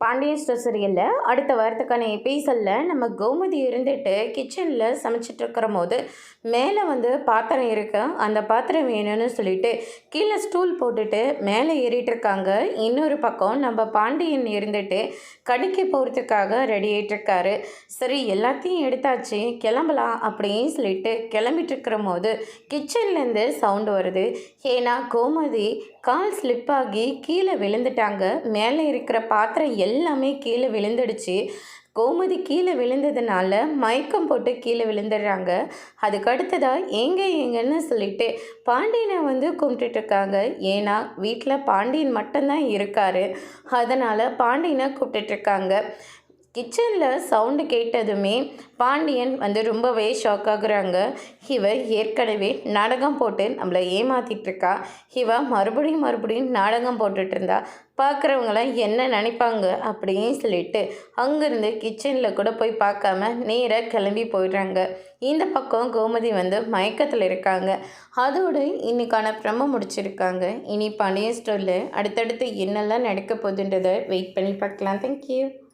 Pandian store சீரியலில் அடுத்த வாரத்துக்கான எபிசோடில் நம்ம கோமதி இருந்துட்டு கிச்சனில் சமைச்சிட்ருக்கிற போது மேலே பாத்திரம் இருக்கு, அந்த பாத்திரம் வேணும்னு சொல்லிட்டு கீழே ஸ்டூல் போட்டுட்டு மேலே ஏறிட்டு இருக்காங்க. இன்னொரு பக்கம் நம்ம பாண்டியன் இருந்துட்டு கடைக்கு போகிறதுக்காக ரெடி ஆகிட்டுருக்காரு. சரி, எல்லாத்தையும் எடுத்தாச்சு, கிளம்பலாம் அப்படின்னு சொல்லிட்டு கிளம்பிட்டு இருக்கிற போது கிச்சன்லேருந்து சவுண்டு வருது. ஏன்னா கோமதி கால் ஸ்லிப் ஆகி கீழே விழுந்துட்டாங்க. மேலே இருக்கிற பாத்திரம் எல்லாமே கீழே விழுந்துடுச்சு. கோமதி கீழே விழுந்ததுனால மயக்கம் போட்டு கீழே விழுந்துடுறாங்க. அதுக்கு அடுத்ததாக எங்கன்னு சொல்லிட்டு பாண்டியனை கும்பிட்டுட்ருக்காங்க. ஏன்னா வீட்டில் பாண்டியன் மட்டும்தான் இருக்கார். அதனால் பாண்டியனை கூப்பிட்டுட்ருக்காங்க. கிச்சனில் சவுண்டு கேட்டதுமே பாண்டியன் ரொம்பவே ஷாக் ஆகுறாங்க. இவ ஏற்கனவே நாடகம் போட்டு நம்மளை ஏமாத்திட்டுருக்கா. இவ மறுபடியும் நாடகம் போட்டுட்டு இருந்தா பார்க்குறவங்களாம் என்ன நினைப்பாங்க அப்படின்னு சொல்லிட்டு அங்கேருந்து கிச்சனில் கூட போய் பார்க்காம நேராக கிளம்பி போயிடுறாங்க. இந்த பக்கம் கோமதி மயக்கத்தில் இருக்காங்க. அதோடு இன்னைக்கான ப்ரமோ முடிச்சிருக்காங்க. இனி பாண்டியன் ஸ்டோரியில் அடுத்தடுத்து என்னெல்லாம் நடக்க போகுதுன்றதை வெயிட் பண்ணி பார்க்கலாம். தேங்க்யூ.